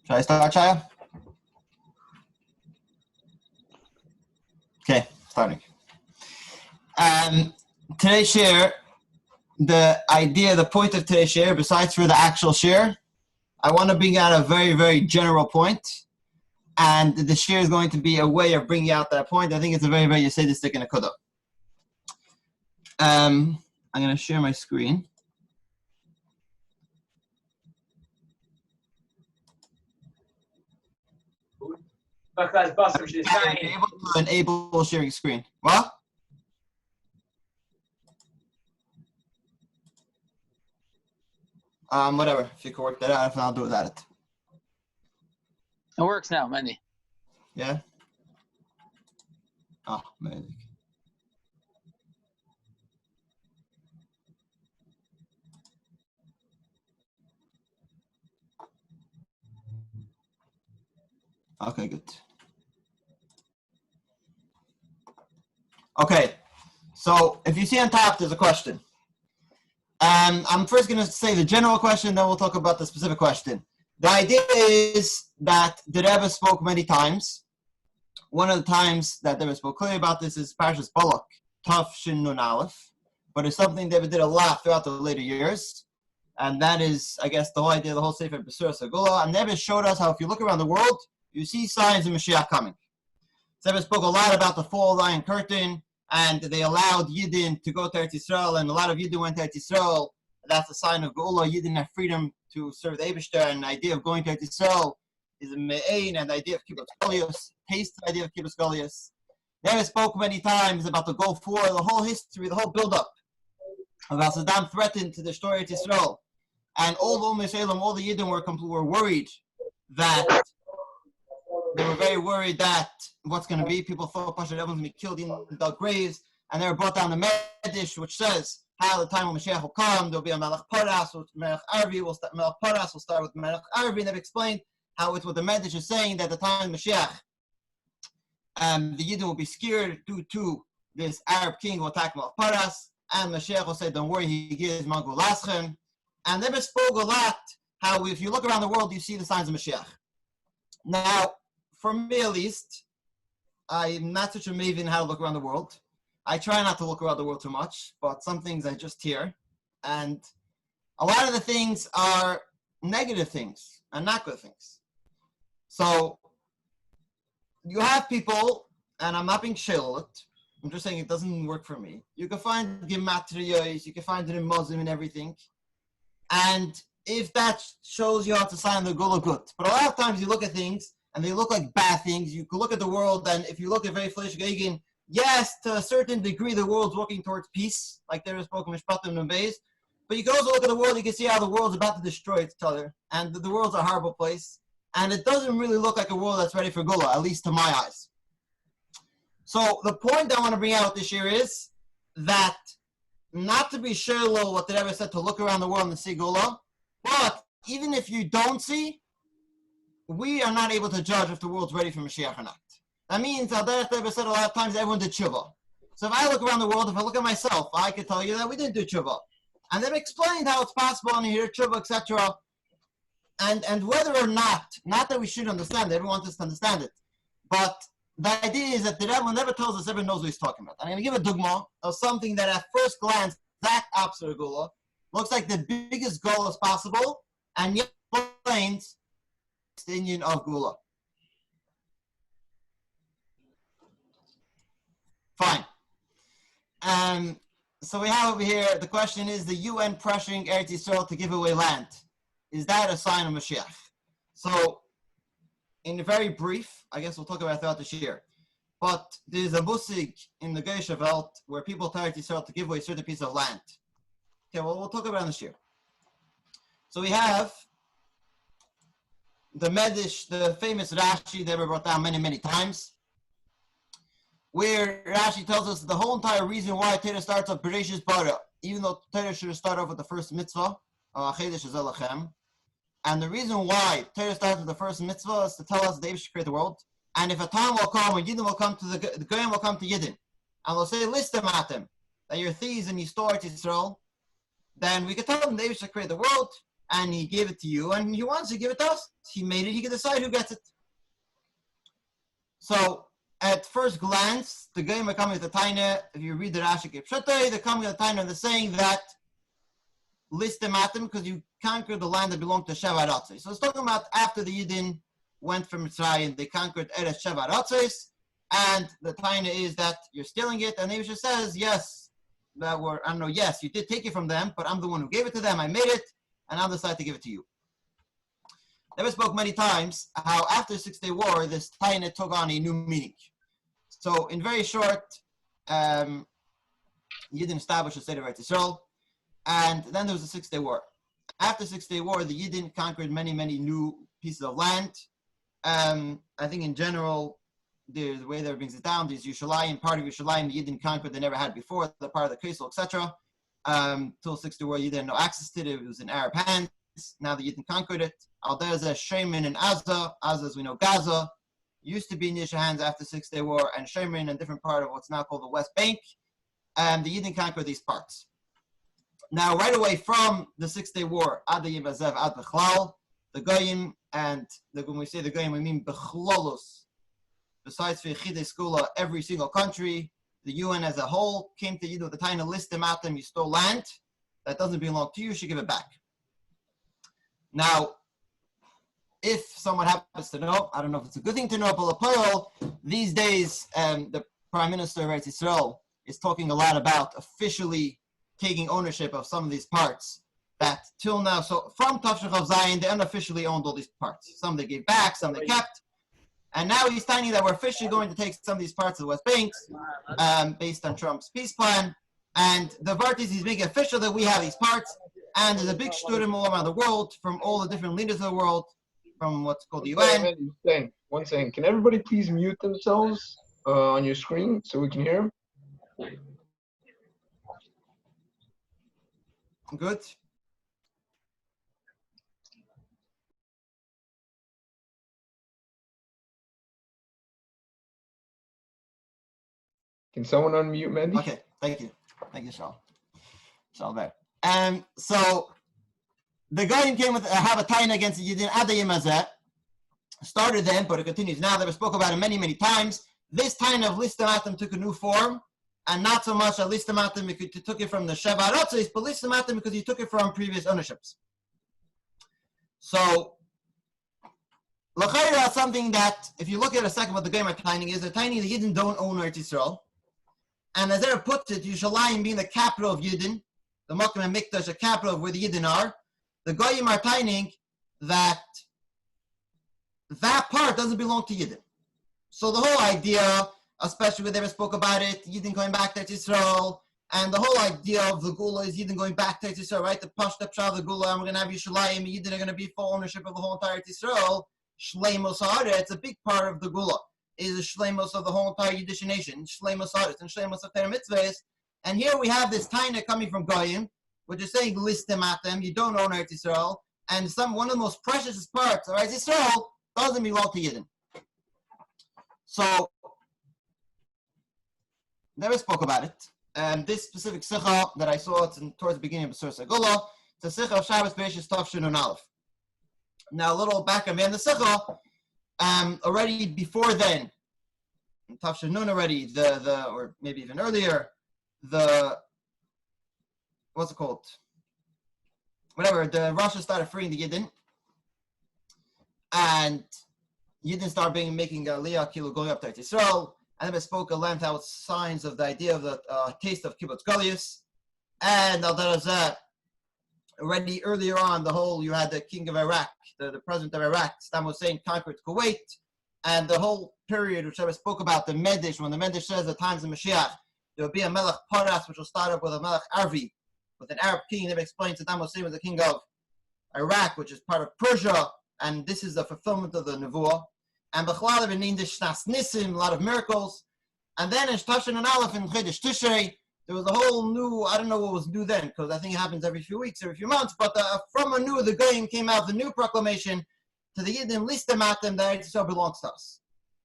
Should I start, Chaya? Okay, starting. Today's share, the point of today's share, besides for the actual share, I want to bring out a very, very general point, and the share is going to be a way of bringing out that point. I think it's a very, very Yesedistic and a kudah. I'm going to share my screen. Able to enable sharing screen. What? Whatever. If you can work that out, if not, I'll do it without it. It works now, Mendy. Yeah? Oh, amazing. Okay, good. Okay, so if you see on top, there's a question. I'm first going to say the general question, then we'll talk about the specific question. The idea is that the Rebbe spoke many times. One of the times that the Rebbe spoke clearly about this is Parshas Balak, Tav Shin Nun Aleph, but it's something the Rebbe did a lot throughout the later years, and that is, I guess, the whole idea of the whole Sefer B'Sura Segula. And the Rebbe showed us how if you look around the world, you see signs of Moshiach coming. The Rebbe spoke a lot about the fall of the Iron Curtain, and they allowed Yidden to go to Eretz Yisrael, and a lot of Yidden went to Eretz Yisrael. That's a sign of Geula. Yidden have freedom to serve the Eibishter, and the idea of going to Eretz Yisrael is a me'ain, and the idea of Kibbutz Golios, taste the idea of Kibbutz Golios. They have spoke many times about the Gulf War, the whole history, the whole build-up, about Saddam threatened to destroy Eretz Yisrael, and all the Yisraelim, all the Yidden were worried that they were very worried that what's going to be. People thought Pasha everyone's going to be killed in the graves, and they were brought down the Medish, which says how the time when Moshiach will come, there'll be a Melech Paras, Melech Arvi will start. Melech Paras will start with Melech Arvi, and they've explained how it's what the Medish is saying that the time of Moshiach, the Yidden will be scared due to this Arab king will attack Melech Paras, and Moshiach will say, "Don't worry, he gives Mangul Laschem." And they spoke a lot how if you look around the world, you see the signs of Moshiach. Now, for me at least, I'm not such a maven how to look around the world. I try not to look around the world too much, but some things I just hear. And a lot of the things are negative things and not good things. So you have people, and I'm not being shillet, I'm just saying it doesn't work for me. You can find gematriyos, you can find it in Muslim and everything. And if that shows you how to sign the Gula good. But a lot of times you look at things, and they look like bad things. You can look at the world, and if you look at very Fleish Gegen, yes, to a certain degree, the world's working towards peace, like there is spoken Mishpatim and Beis. But you can also look at the world, you can see how the world's about to destroy each other, and the world's a horrible place. And it doesn't really look like a world that's ready for Gula, at least to my eyes. So the point I want to bring out this year is that not to be shallow what the Rebbe said to look around the world and see Gula, but even if you don't see, we are not able to judge if the world's ready for Mashiach or not. That means, Al-Derech Rebbe said a lot of times, everyone did tshuva. So if I look around the world, if I look at myself, I can tell you that we didn't do tshuva. And they've explained how it's possible and hear tshuva, etc. And whether or not that we should understand it, everyone wants us to understand it. But the idea is that the Rebbe never tells us, everyone knows what he's talking about. I'm going to give a dogma of something that at first glance, that opposite of Gula, looks like the biggest goal as possible, and yet explains the union of Gula. Fine. So we have over here, the question is the UN pressuring Eretz Yisrael to give away land. Is that a sign of Mashiach? So, in very brief, I guess we'll talk about it throughout this year. But there's a musig in the Geisha Welt where people tell Eretz Yisrael to give away a certain piece of land. Okay, well, we'll talk about it this year. So we have the Medish, the famous Rashi that we brought down many, many times, where Rashi tells us the whole entire reason why Torah starts off Bereshis Bara, even though Torah should start off with the first mitzvah, Chedesh Zelachem, and the reason why Torah starts with the first mitzvah is to tell us that David should create the world, and if a time will come when Yidden will come to the Goyim will come to Yidden, and they'll say, list them at them, that you're thieves and you stole Eretz Yisrael, then we can tell them David should create the world, and he gave it to you, and he wants to give it to us. He made it, he can decide who gets it. So, at first glance, the Goyim are coming with the Taina. If you read the Rashi Kipshutai, they're coming with the Taina and they're saying that listem atem because you conquered the land that belonged to Sheva Ratzis. So it's talking about after the Yidden went from Mitzrayim, they conquered Eretz Sheva Ratzis, and the Taina is that you're stealing it, and Yeshua says, yes, yes, you did take it from them, but I'm the one who gave it to them, I made it, and I'll decide to give it to you. Never spoke many times how after the 6-Day War, this Taina took on a new meaning. So in very short, Yidden established the state of Eretz Yisrael, and then there was the 6-Day War. After the 6-Day War, the Yidden conquered many, many new pieces of land. I think in general, the way that brings it down, there's Yerushalayim, part of Yerushalayim the Yidden conquered they never had before, the part of the Kesel, etc. Till 6-Day War, Yidden had no access to it. It was in Arab hands. Now the Yidden conquered it. Al-Dezeh, Shemin, and Azza, as we know, Gaza, used to be in Yiddish hands after the 6-Day War, and Shemin, a different part of what's now called the West Bank. And the Yidden conquered these parts. Now, right away from the 6-Day War, Ad Yivazev Ad Bechlal, the Goyim, and when we say the Goyim, we mean Bechlolus. Besides for Yechidei Skula, every single country, the UN as a whole, came to Yidden with the time to list them out them. You stole land that doesn't belong to you, you should give it back. Now, if someone happens to know, I don't know if it's a good thing to know, but these days, the Prime Minister of Eretz Yisrael is talking a lot about officially taking ownership of some of these parts that till now, so from Tafshach of Zion, they unofficially owned all these parts. Some they gave back, some they kept. And now he's telling you that we're officially going to take some of these parts of the West Banks based on Trump's peace plan. And the part is he's making official that we have these parts. And there's a big shturim all around the world from all the different leaders of the world, from what's called the UN. One second. Can everybody please mute themselves on your screen so we can hear them? Good. Can someone unmute Mendy? Okay, thank you. Thank you, Shal. Shalom. So the Goyim came with have a taina against the Yidden Ad Yimazeh. Started then, but it continues now. That we spoke about it many, many times. This taina of Listamatim took a new form, and not so much a Listamatim because you took it from the Sheva Ratzis, but Listamatim because you took it from previous ownerships. So L'chayra, something that, if you look at a second what the Goyim are taining is, they're taining the Yidden don't own Eretz Yisrael. And as Zera puts it, Yerushalayim being the capital of Yidden, the Makom and Mikdash, the capital of where the Yidden are, the Goyim are taining that that part doesn't belong to Yidden. So the whole idea, especially when they ever spoke about it, Yidden going back to Eretz Yisrael, and the whole idea of the Gula is Yidden going back to Eretz Yisrael, right? The Pashta Pshah of the Gula, and we're going to have Yerushalayim, and Yidden are going to be full ownership of the whole entire Eretz Yisrael. Shleimus Haaretz, it's a big part of the Gula, is the Shleimus of the whole entire Yiddish nation, Shleimus Haaretz, and Shleimus of Torah Mitzvahs. And here we have this taina coming from Goyim, which is saying, listem atem, you don't own Eretz Yisrael, and one of the most precious parts of Eretz Yisrael doesn't belong to Yidden. So, never spoke about it. This specific sikha that I saw towards the beginning of the Surah Gula, it's a sikha of Shabbos Beishis Tafshin and Aleph. Now, a little background behind the sikha, already before then, Tafshin Nun already, or maybe even earlier, what's it called? Whatever, the Rashi started freeing the Yidden, and Yidden started making Aliyah Kilo going up to Eretz Yisrael, and then I spoke at length out signs of the idea of the taste of Kibbutz Galius, and already earlier on, you had the king of Iraq, the president of Iraq, Saddam Hussein conquered Kuwait, and the whole period which I spoke about, the Medish, when the Medish says the times of Moshiach, there will be a Melech Paras, which will start up with a Melech Arvi, with an Arab king. They explained Saddam Hussein was the king of Iraq, which is part of Persia, and this is the fulfillment of the Nevuah. And Bechlal in Indish Shnas Nisim, a lot of miracles. And then in Tafshin and Aleph in Chedesh Tishrei, there was a whole new, I don't know what was new then, because I think it happens every few weeks, every few months, but from a new, the Goyim came out, the new proclamation to the Yidden, listem atem, that Eretz Yisrael belongs to us.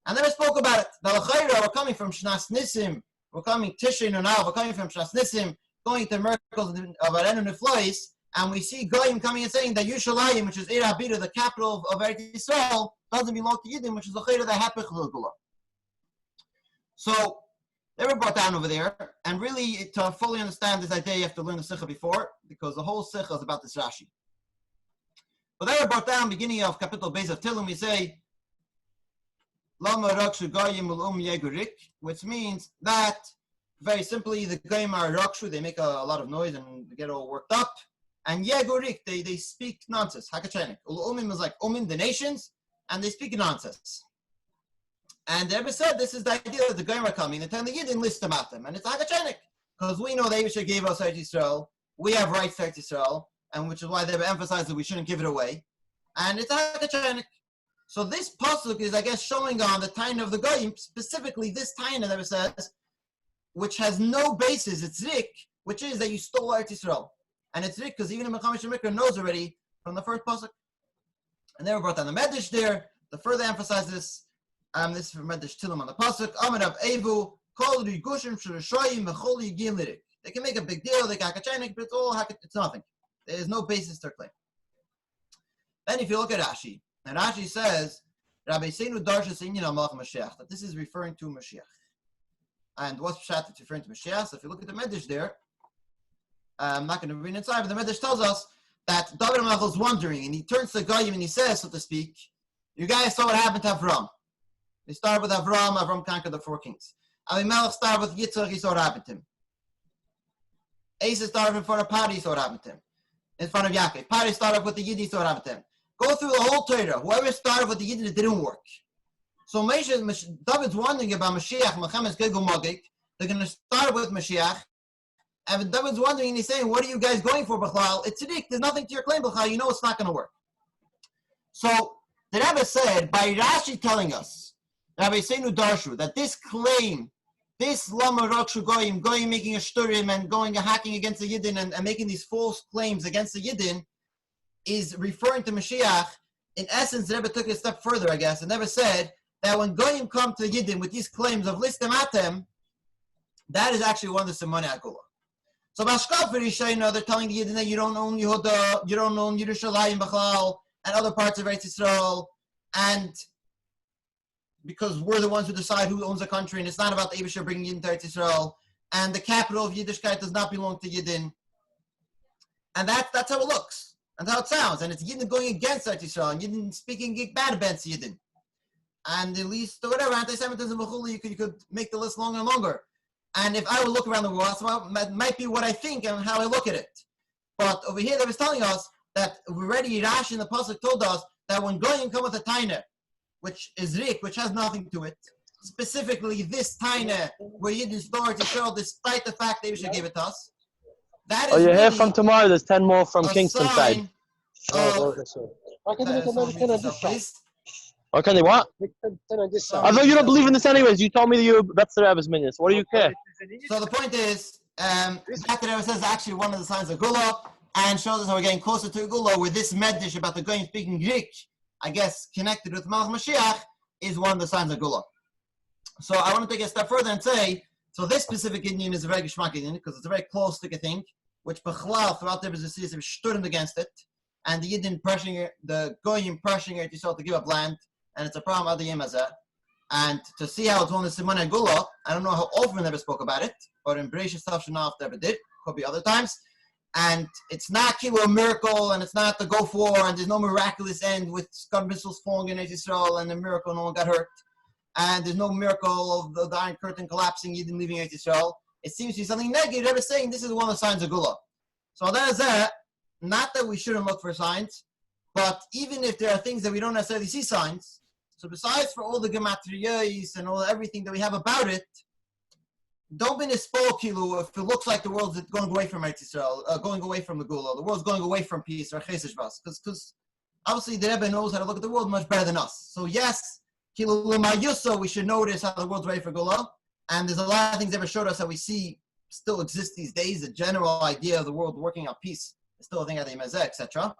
And then I spoke about it. The L'chayra, we're coming from Shnas Nisim, we're coming Tishrei and Aleph, we're coming from Shnas Nisim, going to miracles of Arenu Neflois, and we see Goyim coming and saying that Yerushalayim, which is Ir Habira, the capital of Eretz Yisrael, doesn't belong to Yidden, which is the Chayr of the Hapech Gula. So they were brought down over there, and really to fully understand this idea, you have to learn the Sikha before, because the whole Sikha is about this Rashi. But they were brought down, beginning of Capital Beis of Tilum, we say, Lama Rakshu Goyim Ulum Yegurik, which means that, very simply, the Goyim are Rakshu, they make a lot of noise and get all worked up. And Yegurik, they speak nonsense. Hakachenik. Ulumim is like Umim, the nations, and they speak nonsense. And the Rebbe said this is the idea that the Goyim are coming, and telling the Yidden list them at them. And it's Hakachenik. Because we know the Eibusha gave us Eretz Yisrael, we have rights to Eretz Yisrael, and which is why they emphasized that we shouldn't give it away. And it's Hakachenik. So this pasuk is, I guess, showing on the Taina of the Goyim, specifically this Taina that it says, which has no basis. It's Rik, which is that you stole Eretz Yisrael. And it's Rik because even in Mechamish Mikra knows already from the first pasuk. And they were brought down the Medrash there to further emphasize this. This is from Medrash Tilum on the pasuk. Amarav Evu Kol Rigushim Shurashoyim V'Chol Yigin Lirik. They can make a big deal. They can hakachenik, but it's nothing. There is no basis to claim. Then if you look at Rashi. And Rashi says, Rabbi Seinu Darsha Sinyan Malach Moshiach, that this is referring to Moshiach. And what's Pshat? It's referring to Moshiach. So if you look at the Medrash there, I'm not going to read inside, but the Medrash tells us that David HaMelech was wondering, and he turns to Goyim and he says, so to speak, you guys saw what happened to Avram. They started with Avram, Avram conquered the 4 kings. Avimelech started with Yitzchak, he saw what happened to him. Asa started in front of Pari, he saw what happened to him. In front of Yaakov. Pari started with the Yiddi, he saw what happened to him. Go through the whole Torah. Whoever started with the Yidden, it didn't work. So David's wondering about Mashiach, Mechemes Gilgal Magik. They're going to start with Mashiach. And David's wondering, and he's saying, what are you guys going for, B'chlal? It's Tziddik. There's nothing to your claim, B'chlal. You know it's not going to work. So the Rebbe said, by Rashi telling us, Rabbi Seinu Darshu, that this claim, this Lama Rakshu Goyim making a shturim and going and hacking against the Yidden and making these false claims against the Yidden, is referring to Mashiach. In essence, the Rebbe took it a step further, I guess, and never said that when Goyim come to the Yidden with these claims of list them at them, that is actually one of the Simonei Agula. So Bashkal Perishayna, they're telling the Yidden that you don't own Yehuda, you don't own Yerushalayim B'chlal, and other parts of Eretz Yisrael, and because we're the ones who decide who owns the country, and it's not about the Eibusha bringing Yidden to Eretz Yisrael, and the capital of Yiddishkeit does not belong to Yidden, and that's how it looks. And how it sounds, and it's Yidden going against Eretz Yisrael, and Yidden speaking bad against Yidden, and at least whatever anti-Semitism, you could make the list longer and longer. And if I would look around the world, that might be what I think and how I look at it. But over here, they was telling us that already Rashi in the pasuk told us that when Goyim come with a taina, which is Rik, which has nothing to it, specifically this taina where Yidden store Eretz Yisrael, despite the fact they should give it to us. That is you're really here from tomorrow. There's 10 more from Kingston side. Why can they what? I thought you don't believe in this anyways. You told me that you're Betzer Rebbe's minions. What do you care? So the point is, Dr. Rebbe says actually one of the signs of Gula, and shows us how we're getting closer to Gula, where this Medrash about the Goyim speaking Greek, I guess connected with Malach Mashiach, is one of the signs of Gula. So I want to take a step further and say, so this specific Indian is a very Geshmak Indian, because it's a very close stick of thing, which Bechlal throughout the business is stood against it, and the Yidden pressuring it, the Goyim pressuring it to give up land, and it's a problem at the Yemazah. And to see how it's one of the Simonei Agula, I don't know how often they ever spoke about it, but in Bereshit Tav Shanaf they ever did, could be other times. And it's not a miracle, and it's not the go for, and there's no miraculous end with scud missiles falling in Eretz Yisrael and a miracle no one got hurt. And there's no miracle of the Iron Curtain collapsing, Yidden leaving Eretz Yisrael. It seems to be something negative. They're saying this is one of the signs of Gula. So that is that. Not that we shouldn't look for signs, but even if there are things that we don't necessarily see signs, so besides for all the gematriyos and all everything that we have about it, don't be nispokilu if it looks like the world's going away from Eretz Yisrael, going away from the Gula, the world's going away from peace or chesed shvas, because obviously the Rebbe knows how to look at the world much better than us. So yes, kilu l'mayuso, we should notice how the world's ready for Gula, and there's a lot of things that ever showed us that we see still exist these days. The general idea of the world working out peace is still a thing at the Mezeh, etc.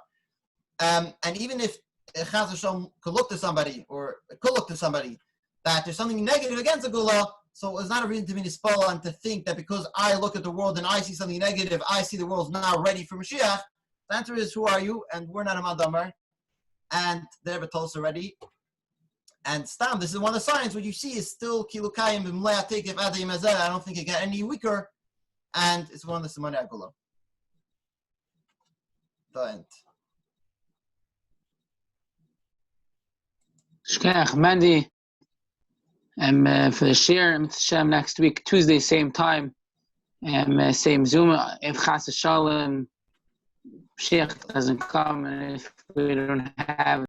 And even if Chaz Hashem could look to somebody, or it could look to somebody, that there's something negative against the Gula, so it's not a reason to be nispal and to think that because I look at the world and I see something negative, I see the world's now ready for Mashiach. The answer is, who are you? And we're not a Madamar. And the Rebbe told us already. And Stam, this is one of the signs. What you see is still Kilukayim B'mlea Tekef Adayim Azeh. I don't think it got any weaker. And it's one of the Simone Agula. The end. Shkach, Mandy. For the share next week, Tuesday, same time. Same Zoom. If Chas Shalom Moshiach doesn't come, and if we don't have